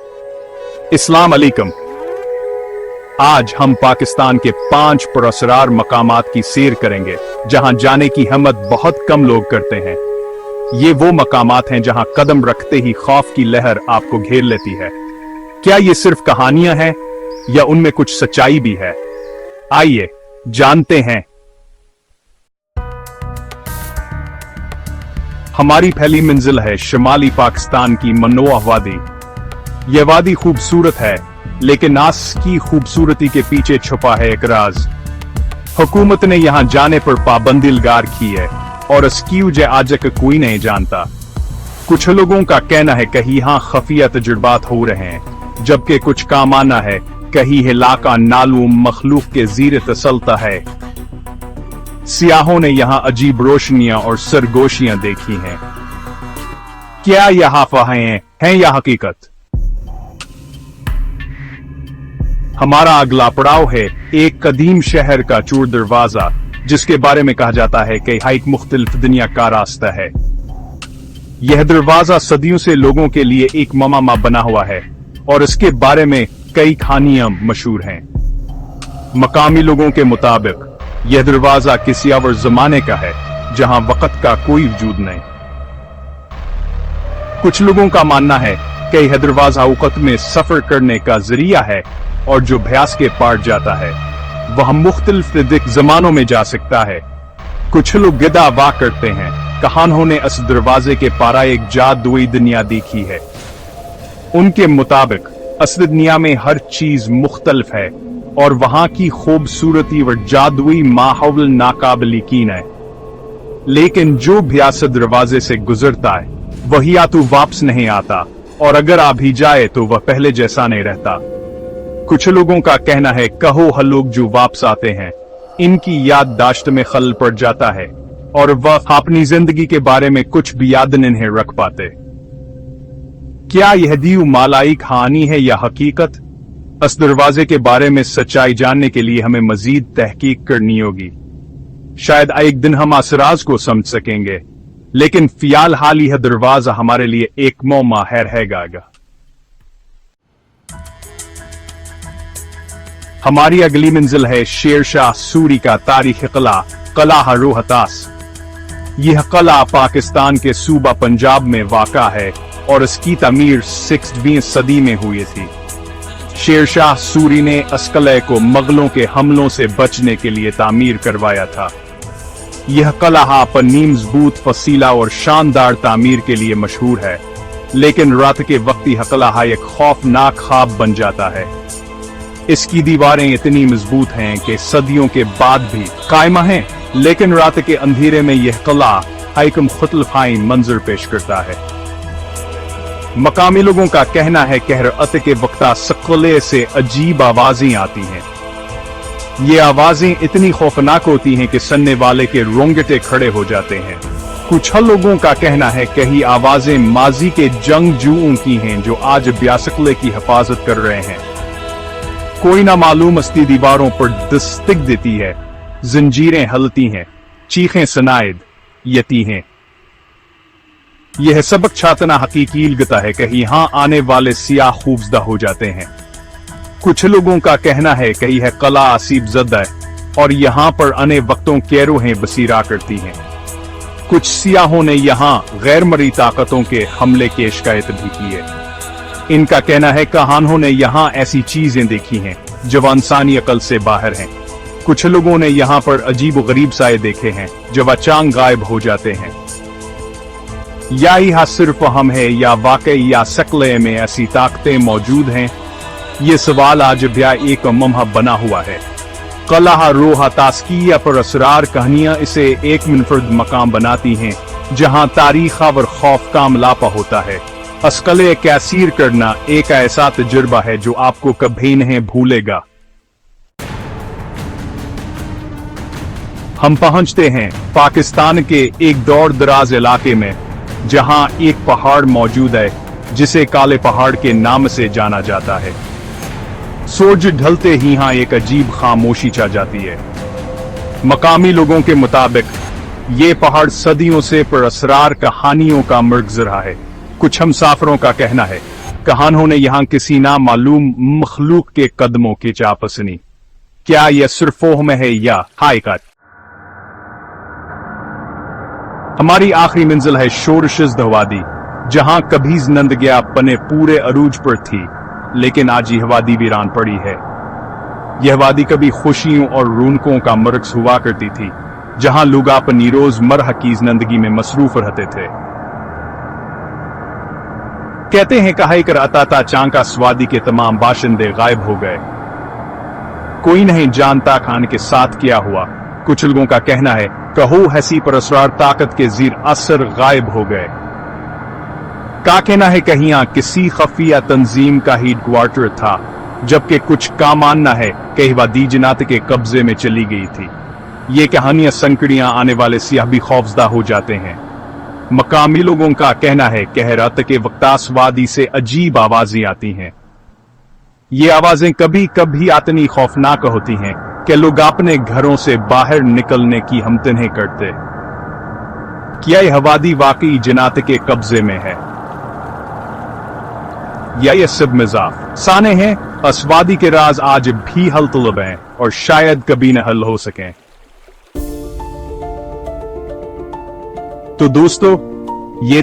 अस्सलाम अलैकुम। आज हम पाकिस्तान के 5 पुरअसरार मकामात की सैर करेंगे जहां जाने की हिम्मत बहुत कम लोग करते हैं। ये वो मकामात हैं जहां कदम रखते ही खौफ की लहर आपको घेर लेती है। क्या ये सिर्फ कहानियां हैं या उनमें कुछ सच्चाई भी है? आइए जानते हैं। हमारी पहली मंजिल है शुमाली पाकिस्तान की मनोआ वादी। यह वादी खूबसूरत है, लेकिन नास की खूबसूरती के पीछे छुपा है एक राज। हुकूमत ने यहां जाने पर पाबंदी लगा रखी है और इसकी वजह आज तक कोई नहीं जानता। कुछ लोगों का कहना है कहीं यहां खफिया तजुर्बात हो रहे हैं, जबकि कुछ का मानना है कहीं इलाका नालूम मखलूक के ज़ीरे तसलता है। सियाहों ने यहां अजीब रोशनियां और सरगोशियां देखी हैं। क्या यह अफवाहें हैं या हकीकत? हमारा अगला पड़ाव है एक कदीम शहर का चूर दरवाजा, जिसके बारे में कहा जाता है कि एक मुख्तलिफ दुनिया का रास्ता है। यह दरवाजा सदियों से लोगों के लिए एक ममामा बना हुआ है और इसके बारे में कई कहानियां मशहूर हैं। मकामी लोगों के मुताबिक यह दरवाजा किसी और जमाने का है जहां वक्त का कोई वजूद नहीं। कुछ लोगों का मानना है कि यह दरवाजा वक्त में सफर करने का जरिया है और जो भयास के पार जाता है वह मुख्तलिफ जमानों में जा सकता है। कुछ लोग दावा करते हैं कहानों ने इस दरवाजे के पारा एक जादुई दुनिया देखी है। उनके मुताबिक इस दुनिया में हर चीज मुख्तलिफ है और वहां की खूबसूरती व जादुई माहौल नाकाबिल यकीन है। लेकिन जो भयास दरवाजे से गुजरता है वही या तो वापस नहीं आता, और अगर आ भी जाए तो वह पहले जैसा नहीं रहता। कुछ लोगों का कहना है कहो हर लोग जो वापस आते हैं इनकी याददाश्त में खलल पड़ जाता है और वह अपनी जिंदगी के बारे में कुछ भी याद नहीं रख पाते। क्या यह दीव मालाई कहानी है या हकीकत? इस दरवाजे के बारे में सच्चाई जानने के लिए हमें मजीद तहकीक करनी होगी। शायद एक दिन हम असराज को समझ सकेंगे, लेकिन फिलहाल हाल यह दरवाजा हमारे लिए एक मौमा है रहेगा। हमारी अगली मंजिल है शेर शाह सूरी का तारीखी किला रोहतास। यह किला पाकिस्तान के सूबा पंजाब में वाक़ा है और इसकी तामीर 6वीं सदी में हुई थी। शेर शाह सूरी ने इस किले को मुगलों के हमलों से बचने के लिए तामीर करवाया था। यह किला अपनी मजबूत फसीला और शानदार तामीर के लिए मशहूर है, लेकिन रात के वक्त यह किला एक खौफनाक ख्वाब बन जाता है। इसकी दीवारें इतनी मजबूत हैं कि सदियों के बाद भी कायम हैं, लेकिन रात के अंधेरे में यह किला एक मुख्तलिफ मंजर पेश करता है। मकामी लोगों का कहना है कि रात के वक्त किले से अजीब आवाजें आती हैं। ये आवाजें इतनी खौफनाक होती हैं कि सुनने वाले के रोंगटे खड़े हो जाते हैं। कुछ लोगों का कहना है कि ये आवाजें माजी के जंगजुओं की हैं जो आज ब्यास किले की हिफाजत कर रहे हैं। कोई ना मालूम अस्ती दीवारों पर दस्तक देती है, जंजीरें हलती हैं, चीखें सुनाई देती हैं। यह सबक छातना हकीकी लगता है कि यहाँ आने वाले सियाह खूफजदा हो जाते हैं। कुछ लोगों का कहना है कि यह किला असीब ज़दा है और यहाँ पर आने वक्तों कैरोहें बसीरा करती हैं। कुछ सियाहों ने यहाँ गैर मरी ताकतों के हमले की शिकायत भी की है। इनका कहना है कहानों ने यहाँ ऐसी चीजें देखी हैं जो इंसानी अकल से बाहर हैं। कुछ लोगों ने यहाँ पर अजीब गरीब साए देखे हैं जो अचानक गायब हो जाते हैं। या यह सिर्फ हम है या वाकई या सकले में ऐसी ताकतें मौजूद हैं? ये सवाल आज भी एक ममहा बना हुआ है। किला रोहतास की पर असरार कहानियां इसे एक मुनफरद मकाम बनाती हैं जहां तारीख और खौफ का मिलापा होता है। इस किले को सैर करना एक ऐसा तजुर्बा है जो आपको कभी नहीं भूलेगा। हम पहुंचते हैं पाकिस्तान के एक दूर दराज इलाके में जहां एक पहाड़ मौजूद है जिसे काले पहाड़ के नाम से जाना जाता है। सूरज ढलते ही यहां एक अजीब खामोशी छा जाती है। मकामी लोगों के मुताबिक ये पहाड़ सदियों से पुरअसरार कहानियों का मरकज़ रहा है। कुछ हमसाफरों का कहना है कहानों ने यहां किसी नामालूम मखलूक के कदमों की चाप सुनी। क्या यह सिर्फ फोह में है या हकीकत? हमारी आखिरी मंजिल है शोरशिज़्द वादी, जहां कभी जिंदगियां अपने पूरे अरूज पर थी, लेकिन आज यह वादी वीरान पड़ी है। यह वादी कभी खुशियों और रौनकों का मरकज हुआ करती थी, जहां लोग अपनी रोजमर्रा की जिंदगी में मसरूफ रहते थे। कहते हैं कहाई कर अताता चांका स्वादी के तमाम बाशिंदे गायब हो गए। कोई नहीं जानता खान के साथ क्या हुआ। कुछ लोगों का कहना है कहो हसी पर असरार ताकत के जीर असर गायब हो गए। का कहना है कहीं किसी खफिया तंजीम का हेडक्वार्टर था, जबकि कुछ का मानना है कि वादी जिन्नात के कब्जे में चली गई थी। ये कहानियां संकड़ियां आने वाले सियाह भी खौफजदा हो जाते हैं। मकामी लोगों का कहना है कि रात के वक्त वादी से अजीब आवाजें आती हैं। ये आवाजें कभी कभी इतनी खौफनाक होती हैं कि लोग अपने घरों से बाहर निकलने की हमतन्हें करते। क्या यह वादी वाकई जिन्नात के कब्जे में है या यह सब मजाक साने हैं? असवादी के राज आज भी हल तलब हैं और शायद कभी न हल हो सकें। तो दोस्तों, ये